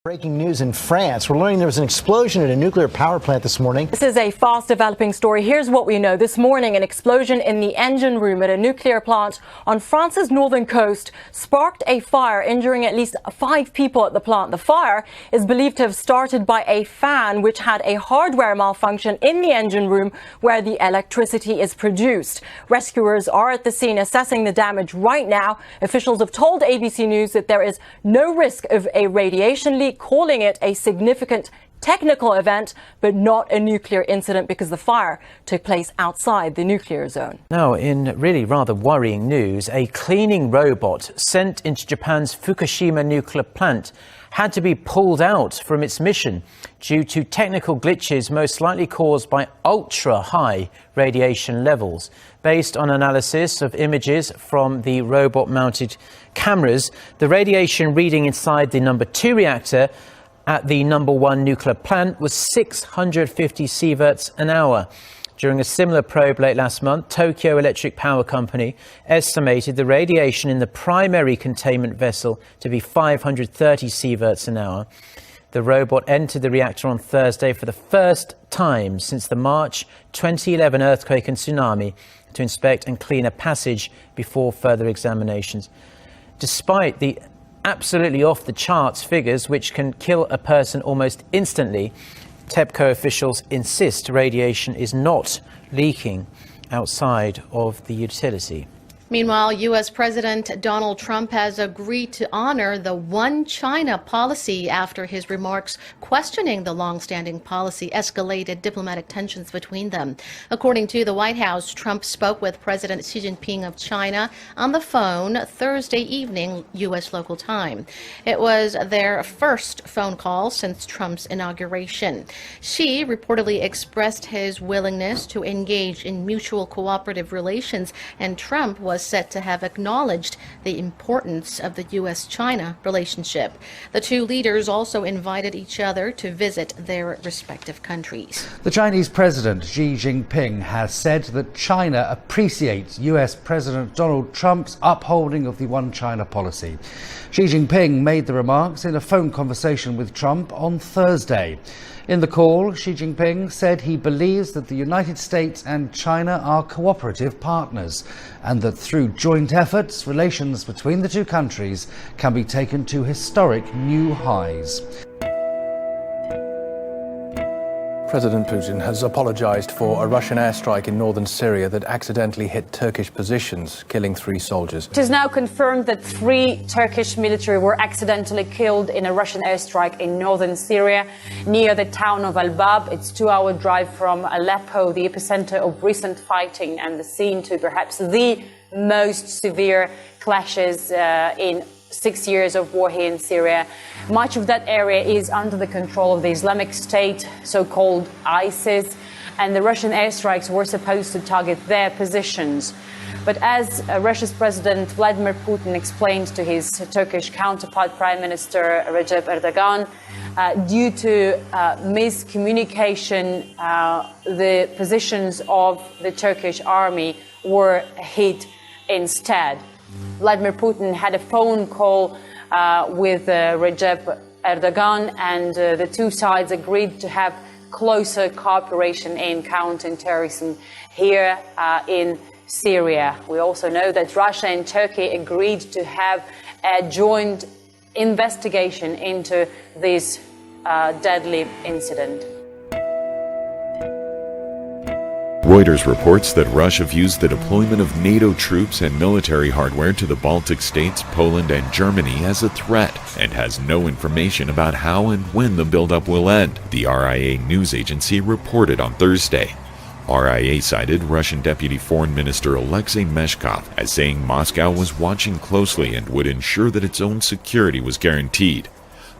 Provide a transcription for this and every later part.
Breaking news in France. We're learning there was an explosion at a nuclear power plant this morning. This is a fast developing story. Here's what we know. This morning, an explosion in the engine room at a nuclear plant on France's northern coast sparked a fire, injuring at least 5 people at the plant. The fire is believed to have started by a fan which had a hardware malfunction in the engine room where the electricity is produced. Rescuers are at the scene assessing the damage right now. Officials have told ABC News that there is no risk of a radiation leak, calling it a significant technical event, but not a nuclear incident because the fire took place outside the nuclear zone. Now, in really rather worrying news, a cleaning robot sent into Japan's Fukushima nuclear plant had to be pulled out from its mission due to technical glitches most likely caused by ultra-high radiation levels. Based on analysis of images from the robot-mounted cameras, the radiation reading inside the number 2 reactor at the number 1 nuclear plant was 650 sieverts an hour. During a similar probe late last month, Tokyo Electric Power Company estimated the radiation in the primary containment vessel to be 530 sieverts an hour. The robot entered the reactor on Thursday for the first time since the March 2011 earthquake and tsunami to inspect and clean a passage before further examinations. Despite the absolutely off-the-charts figures which can kill a person almost instantly, TEPCO officials insist radiation is not leaking outside of the utility. Meanwhile, U.S. President Donald Trump has agreed to honor the One China policy after his remarks questioning the long-standing policy escalated diplomatic tensions between them. According to the White House, Trump spoke with President Xi Jinping of China on the phone Thursday evening, U.S. local time. It was their first phone call since Trump's inauguration. Xi reportedly expressed his willingness to engage in mutual cooperative relations, and Trump was said to have acknowledged the importance of the U.S.-China relationship. The two leaders also invited each other to visit their respective countries. The Chinese President Xi Jinping has said that China appreciates U.S. President Donald Trump's upholding of the One China policy. Xi Jinping made the remarks in a phone conversation with Trump on Thursday. In the call, Xi Jinping said he believes that the United States and China are cooperative partners and that through joint efforts, relations between the two countries can be taken to historic new highs. President Putin has apologized for a Russian airstrike in northern Syria that accidentally hit Turkish positions, killing 3 soldiers. It is now confirmed that 3 Turkish military were accidentally killed in a Russian airstrike in northern Syria near the town of Al-Bab. It's a 2-hour drive from Aleppo, the epicenter of recent fighting and the scene to perhaps the most severe clashes in 6 years of war here in Syria. Much of that area is under the control of the Islamic State, so-called ISIS, and the Russian airstrikes were supposed to target their positions. But as Russia's President Vladimir Putin explained to his Turkish counterpart, Prime Minister Recep Erdogan, due to miscommunication, the positions of the Turkish army were hit instead. Vladimir Putin had a phone call with Recep Erdogan, and the two sides agreed to have closer cooperation in countering terrorism here in Syria. We also know that Russia and Turkey agreed to have a joint investigation into this deadly incident. Reuters reports that Russia views the deployment of NATO troops and military hardware to the Baltic states, Poland, and Germany as a threat, and has no information about how and when the buildup will end, the RIA news agency reported on Thursday. RIA cited Russian Deputy Foreign Minister Alexei Meshkov as saying Moscow was watching closely and would ensure that its own security was guaranteed.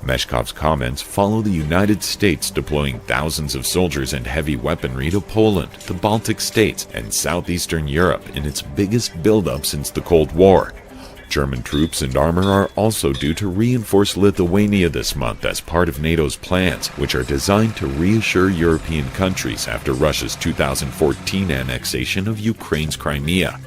Meshkov's comments follow the United States deploying thousands of soldiers and heavy weaponry to Poland, the Baltic states, and southeastern Europe in its biggest buildup since the Cold War. German troops and armor are also due to reinforce Lithuania this month as part of NATO's plans, which are designed to reassure European countries after Russia's 2014 annexation of Ukraine's Crimea.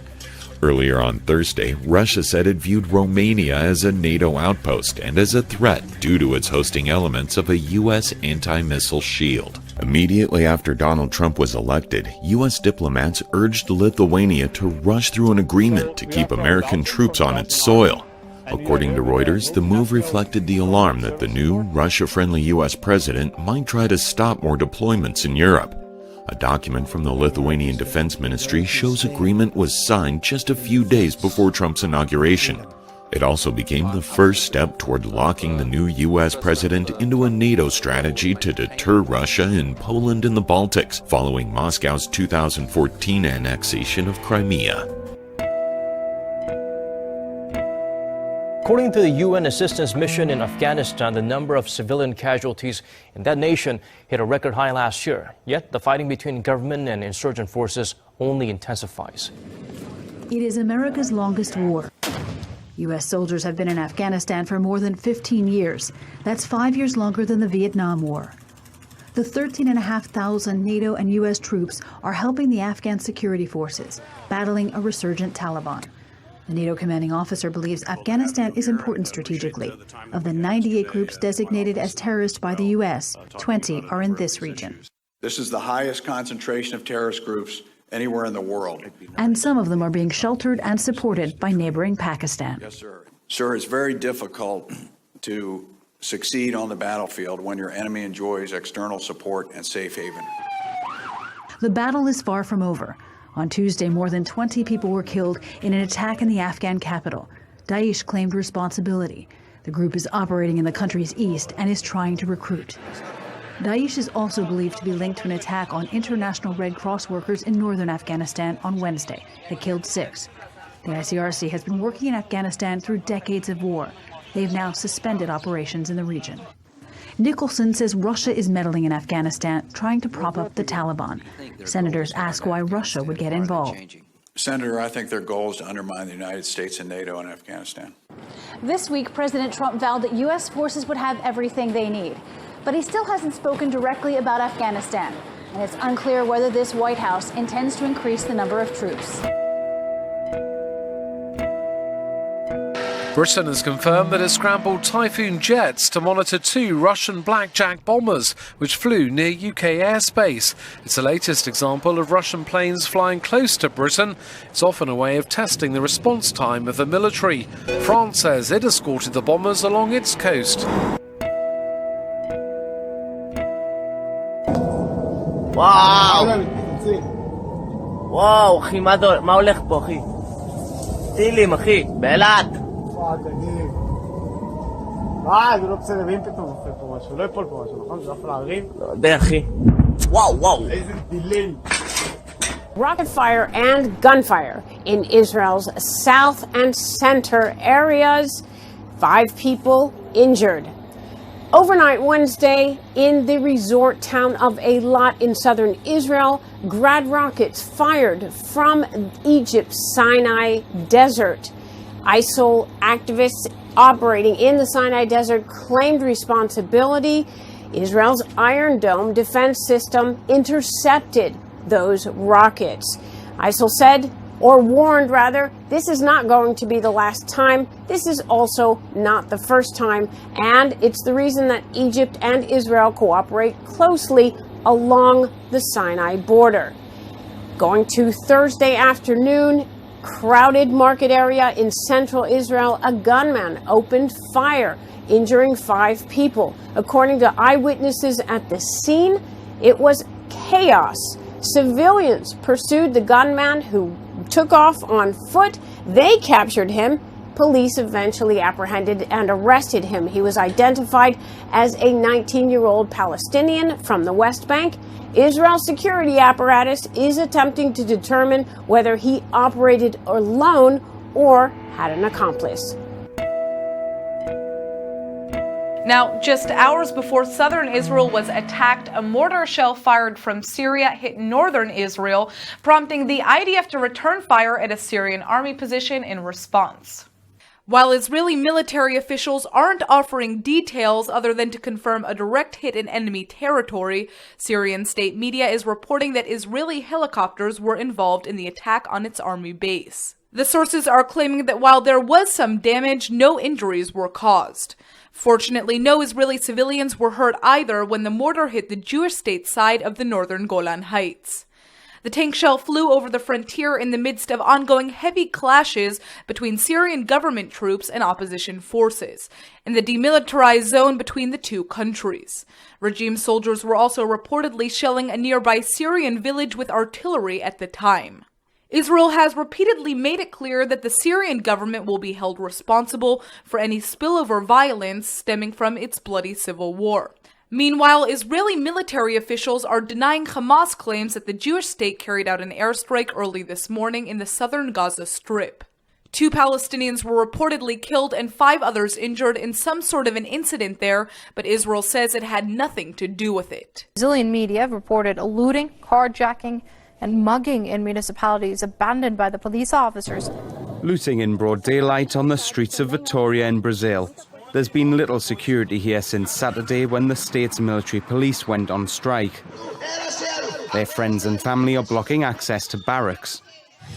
Earlier on Thursday, Russia said it viewed Romania as a NATO outpost and as a threat due to its hosting elements of a U.S. anti-missile shield. Immediately after Donald Trump was elected, U.S. diplomats urged Lithuania to rush through an agreement to keep American troops on its soil. According to Reuters, the move reflected the alarm that the new Russia-friendly U.S. president might try to stop more deployments in Europe. A document from the Lithuanian Defense Ministry shows agreement was signed just a few days before Trump's inauguration. It also became the first step toward locking the new U.S. president into a NATO strategy to deter Russia in Poland and the Baltics, following Moscow's 2014 annexation of Crimea. According to the UN assistance mission in Afghanistan, the number of civilian casualties in that nation hit a record high last year. Yet the fighting between government and insurgent forces only intensifies. It is America's longest war. U.S. soldiers have been in Afghanistan for more than 15 years. That's 5 years longer than the Vietnam War. The 13,500 NATO and U.S. troops are helping the Afghan security forces, battling a resurgent Taliban. The NATO commanding officer believes Afghanistan is important strategically. Of the 98 groups designated as terrorist by the U.S., 20 are in this region. This is the highest concentration of terrorist groups anywhere in the world. And some of them are being sheltered and supported by neighboring Pakistan. Yes, sir. Sir, it's very difficult to succeed on the battlefield when your enemy enjoys external support and safe haven. The battle is far from over. On Tuesday, more than 20 people were killed in an attack in the Afghan capital. Daesh claimed responsibility. The group is operating in the country's east and is trying to recruit. Daesh is also believed to be linked to an attack on International Red Cross workers in northern Afghanistan on Wednesday that killed 6. The ICRC has been working in Afghanistan through decades of war. They've now suspended operations in the region. Nicholson says Russia is meddling in Afghanistan, trying to prop up the Taliban. Senators ask why Russia would get involved. Senator, I think their goal is to undermine the United States and NATO in Afghanistan. This week, President Trump vowed that U.S. forces would have everything they need. But he still hasn't spoken directly about Afghanistan. And it's unclear whether this White House intends to increase the number of troops. Britain has confirmed that it scrambled Typhoon jets to monitor 2 Russian Blackjack bombers which flew near UK airspace. It's the latest example of Russian planes flying close to Britain. It's often a way of testing the response time of the military. France says it escorted the bombers along its coast. וואו, אחי, מה הולך פה, אחי? טילים, אחי, באילת. זה לא בסדר, ואם פתאום נופל פה משהו, לא יפול פה משהו, נכון? זה יכול להרים? לא יודע, אחי. וואו. איזה טילים. Rocket fire and gunfire in Israel's south and center areas. 5 people injured. Overnight Wednesday, in the resort town of Eilat in southern Israel, Grad rockets fired from Egypt's Sinai Desert. ISIL activists operating in the Sinai Desert claimed responsibility. Israel's Iron Dome defense system intercepted those rockets. ISIL said, or warned rather, this is not going to be the last time. This is also not the first time, and it's the reason that Egypt and Israel cooperate closely along the Sinai border. Going to Thursday afternoon, crowded market area in central Israel, a gunman opened fire, injuring 5 people. According to eyewitnesses at the scene, it was chaos. Civilians pursued the gunman who took off on foot. They captured him. Police eventually apprehended and arrested him. He was identified as a 19-year-old Palestinian from the West Bank. Israel's security apparatus is attempting to determine whether he operated alone or had an accomplice. Now, just hours before southern Israel was attacked, a mortar shell fired from Syria hit northern Israel, prompting the IDF to return fire at a Syrian army position in response. While Israeli military officials aren't offering details other than to confirm a direct hit in enemy territory, Syrian state media is reporting that Israeli helicopters were involved in the attack on its army base. The sources are claiming that while there was some damage, no injuries were caused. Fortunately, no Israeli civilians were hurt either when the mortar hit the Jewish state side of the northern Golan Heights. The tank shell flew over the frontier in the midst of ongoing heavy clashes between Syrian government troops and opposition forces, in the demilitarized zone between the two countries. Regime soldiers were also reportedly shelling a nearby Syrian village with artillery at the time. Israel has repeatedly made it clear that the Syrian government will be held responsible for any spillover violence stemming from its bloody civil war. Meanwhile, Israeli military officials are denying Hamas claims that the Jewish state carried out an airstrike early this morning in the southern Gaza Strip. 2 Palestinians were reportedly killed and 5 others injured in some sort of an incident there, but Israel says it had nothing to do with it. Brazilian media reported a looting, carjacking, and mugging in municipalities abandoned by the police officers. Looting in broad daylight on the streets of Vitoria in Brazil. There's been little security here since Saturday when the state's military police went on strike. Their friends and family are blocking access to barracks.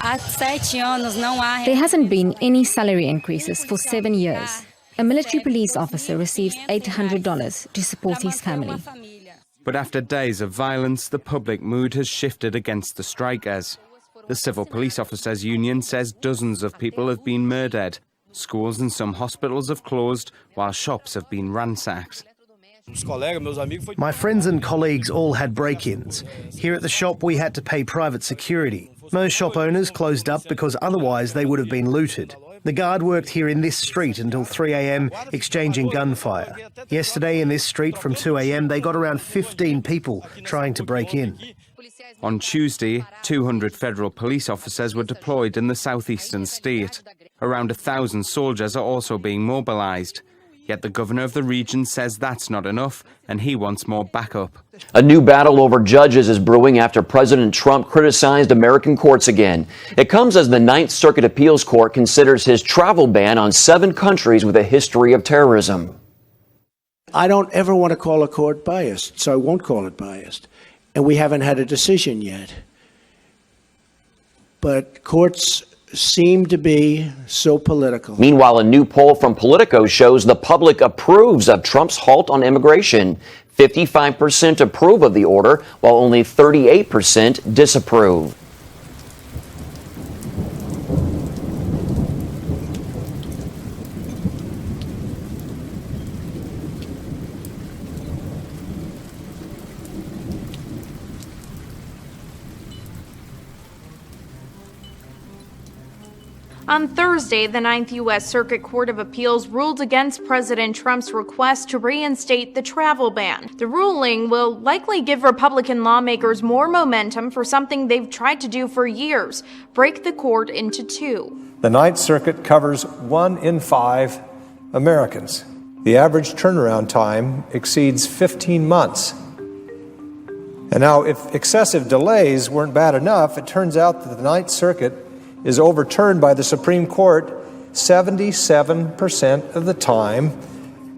There hasn't been any salary increases for 7 years. A military police officer receives $800 to support his family. But after days of violence, the public mood has shifted against the strikers. The Civil Police Officers Union says dozens of people have been murdered. Schools and some hospitals have closed, while shops have been ransacked. My friends and colleagues all had break-ins. Here at the shop, we had to pay private security. Most shop owners closed up because otherwise they would have been looted. The guard worked here in this street until 3 a.m, exchanging gunfire. Yesterday in this street from 2 a.m, they got around 15 people trying to break in. On Tuesday, 200 federal police officers were deployed in the southeastern state. Around 1,000 soldiers are also being mobilized. Yet the governor of the region says that's not enough, and he wants more backup. A new battle over judges is brewing after President Trump criticized American courts again. It comes as the Ninth Circuit Appeals Court considers his travel ban on 7 countries with a history of terrorism. I don't ever want to call a court biased, so I won't call it biased. And we haven't had a decision yet. But courts seem to be so political. Meanwhile, a new poll from Politico shows the public approves of Trump's halt on immigration. 55% approve of the order, while only 38% disapprove. On Thursday, the Ninth U.S. Circuit Court of Appeals ruled against President Trump's request to reinstate the travel ban. The ruling will likely give Republican lawmakers more momentum for something they've tried to do for years, break the court into 2. The Ninth Circuit covers 1 in 5 Americans. The average turnaround time exceeds 15 months. And now, if excessive delays weren't bad enough, it turns out that the Ninth Circuit is overturned by the Supreme Court 77% of the time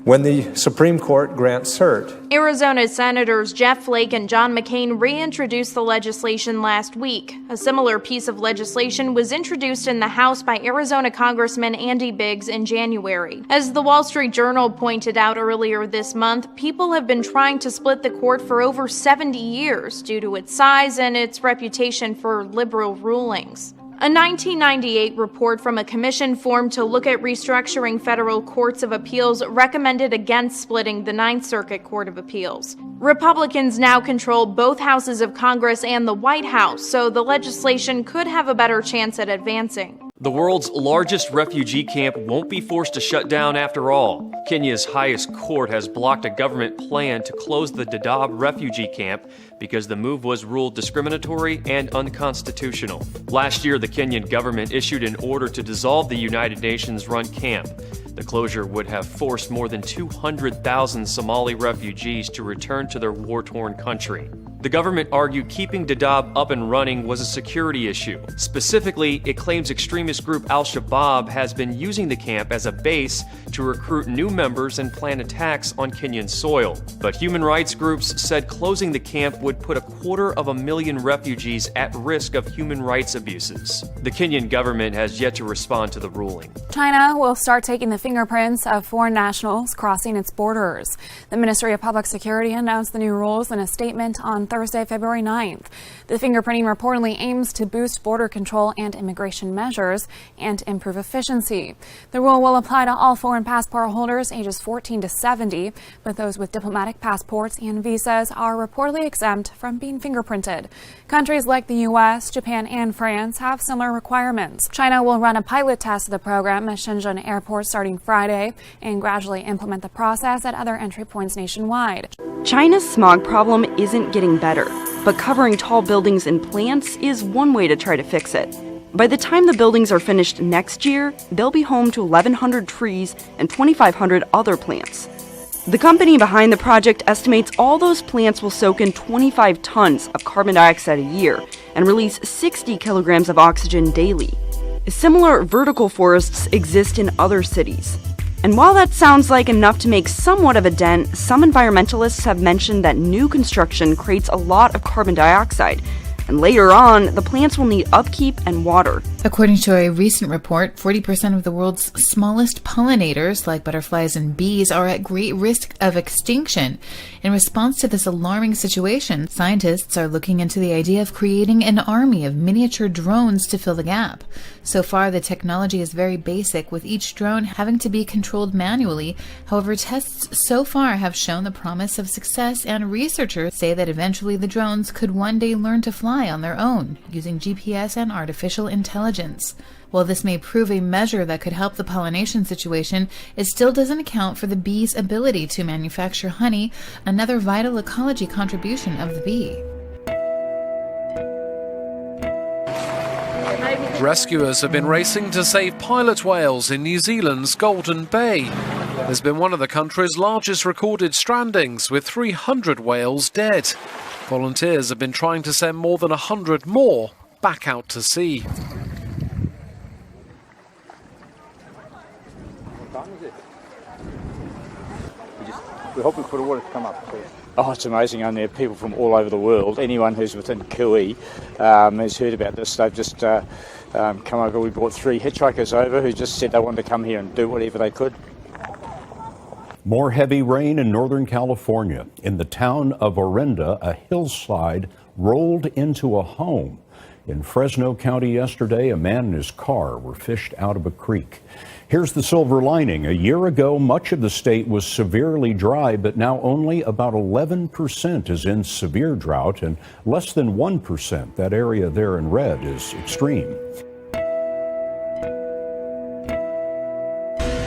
when the Supreme Court grants cert. Arizona Senators Jeff Flake and John McCain reintroduced the legislation last week. A similar piece of legislation was introduced in the House by Arizona Congressman Andy Biggs in January. As the Wall Street Journal pointed out earlier this month, people have been trying to split the court for over 70 years due to its size and its reputation for liberal rulings. A 1998 report from a commission formed to look at restructuring federal courts of appeals recommended against splitting the Ninth Circuit Court of Appeals. Republicans now control both houses of Congress and the White House, so the legislation could have a better chance at advancing. The world's largest refugee camp won't be forced to shut down after all. Kenya's highest court has blocked a government plan to close the Dadaab refugee camp because the move was ruled discriminatory and unconstitutional. Last year, the Kenyan government issued an order to dissolve the United Nations-run camp. The closure would have forced more than 200,000 Somali refugees to return to their war-torn country. The government argued keeping Dadaab up and running was a security issue. Specifically, it claims extremist group Al-Shabaab has been using the camp as a base to recruit new members and plan attacks on Kenyan soil. But human rights groups said closing the camp would put 250,000 refugees at risk of human rights abuses. The Kenyan government has yet to respond to the ruling. China will start taking the fingerprints of foreign nationals crossing its borders. The Ministry of Public Security announced the new rules in a statement on Thursday, February 9th. The fingerprinting reportedly aims to boost border control and immigration measures and improve efficiency. The rule will apply to all foreign passport holders ages 14 to 70, but those with diplomatic passports and visas are reportedly exempt from being fingerprinted. Countries like the U.S., Japan, and France have similar requirements. China will run a pilot test of the program at Shenzhen Airport starting Friday and gradually implement the process at other entry points nationwide. China's smog problem isn't getting better, but covering tall buildings and plants is one way to try to fix it. By the time the buildings are finished next year, they'll be home to 1,100 trees and 2,500 other plants. The company behind the project estimates all those plants will soak in 25 tons of carbon dioxide a year and release 60 kilograms of oxygen daily. Similar vertical forests exist in other cities. And while that sounds like enough to make somewhat of a dent, some environmentalists have mentioned that new construction creates a lot of carbon dioxide. And later on, the plants will need upkeep and water. According to a recent report, 40% of the world's smallest pollinators, like butterflies and bees, are at great risk of extinction. In response to this alarming situation, scientists are looking into the idea of creating an army of miniature drones to fill the gap. So far, the technology is very basic, with each drone having to be controlled manually. However, tests so far have shown the promise of success, and researchers say that eventually the drones could one day learn to fly on their own, using GPS and artificial intelligence. While this may prove a measure that could help the pollination situation, it still doesn't account for the bee's ability to manufacture honey, another vital ecology contribution of the bee. Rescuers have been racing to save pilot whales in New Zealand's Golden Bay. There's been one of the country's largest recorded strandings, with 300 whales dead. Volunteers have been trying to send more than 100 more back out to sea. We're hoping for the water to come up, please. Oh, it's amazing. And there are people from all over the world. Anyone who's within Kui has heard about this. They've just come over. We brought 3 hitchhikers over who just said they wanted to come here and do whatever they could. More heavy rain in Northern California. In the town of Orinda, a hillside rolled into a home. In Fresno County yesterday, a man and his car were fished out of a creek. Here's the silver lining. A year ago, much of the state was severely dry, but now only about 11% is in severe drought, and less than 1%, that area there in red, is extreme.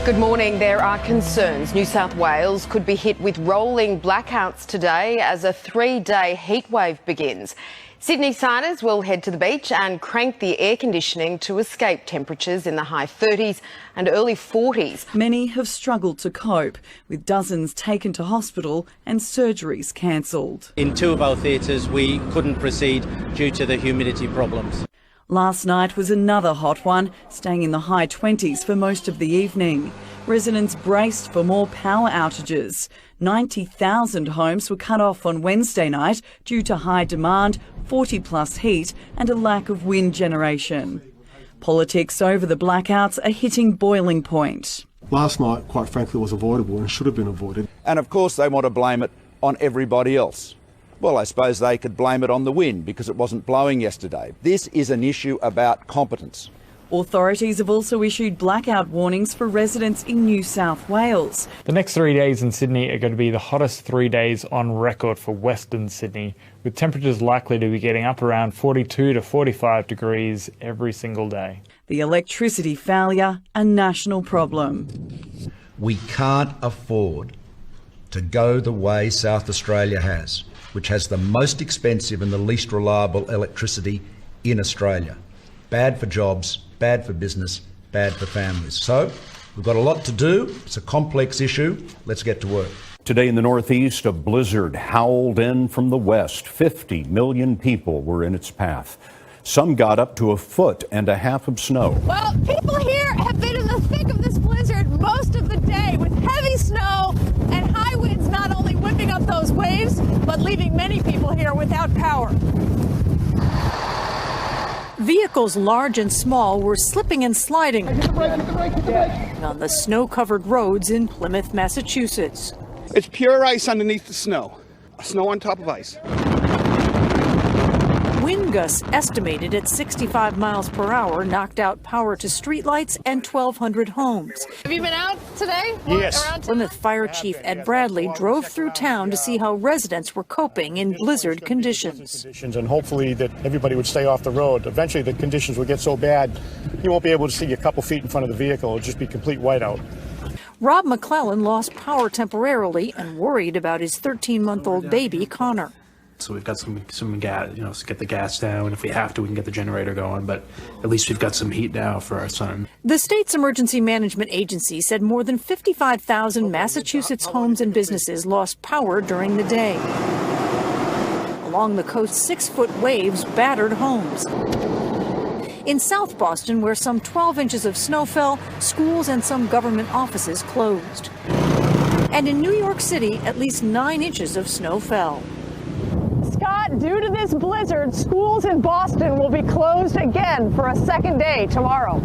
Good morning. There are concerns New South Wales could be hit with rolling blackouts today as a 3-day heatwave begins. Sydney siders will head to the beach and crank the air conditioning to escape temperatures in the high 30s and early 40s. Many have struggled to cope, with dozens taken to hospital and surgeries cancelled. In 2 of our theatres, we couldn't proceed due to the humidity problems. Last night was another hot one, staying in the high 20s for most of the evening. Residents braced for more power outages. 90,000 homes were cut off on Wednesday night due to high demand, 40-plus heat and a lack of wind generation. Politics over the blackouts are hitting boiling point. Last night, quite frankly, was avoidable and should have been avoided. And of course they want to blame it on everybody else. Well, I suppose they could blame it on the wind because it wasn't blowing yesterday. This is an issue about competence. Authorities have also issued blackout warnings for residents in New South Wales. The next 3 days in Sydney are going to be the hottest 3 days on record for Western Sydney, with temperatures likely to be getting up around 42 to 45 degrees every single day. The electricity failure, a national problem. We can't afford to go the way South Australia has, which has the most expensive and the least reliable electricity in Australia. Bad for jobs, bad for business, bad for families. So we've got a lot to do. It's a complex issue. Let's get to work. Today in the Northeast, a blizzard howled in from the west. 50 million people were in its path. Some got up to 1.5 feet of snow. Well, people here have been in the thick of this blizzard most of the day with heavy snow and high winds not only whipping up those waves, but leaving many people here without power. Vehicles large and small were slipping and sliding on the snow-covered roads in Plymouth, Massachusetts. It's pure ice underneath the snow. Snow on top of ice. Wind gusts estimated at 65 miles per hour knocked out power to streetlights and 1,200 homes. Have you been out today? Yes. Plymouth Fire Chief Ed Bradley drove through town to see how residents were coping in blizzard conditions. And hopefully that everybody would stay off the road. Eventually the conditions would get so bad you won't be able to see a couple feet in front of the vehicle. It'll just be complete whiteout. Rob McClellan lost power temporarily and worried about his 13-month-old baby, Connor. So we've got some gas, to get the gas down. If we have to, we can get the generator going, but at least we've got some heat now for our son. The state's emergency management agency said more than 55,000 Massachusetts homes and businesses lost power during the day. Along the coast, 6-foot waves battered homes. In South Boston, where some 12 inches of snow fell, schools and some government offices closed. And in New York City, at least 9 inches of snow fell. Scott, due to this blizzard, schools in Boston will be closed again for a second day tomorrow.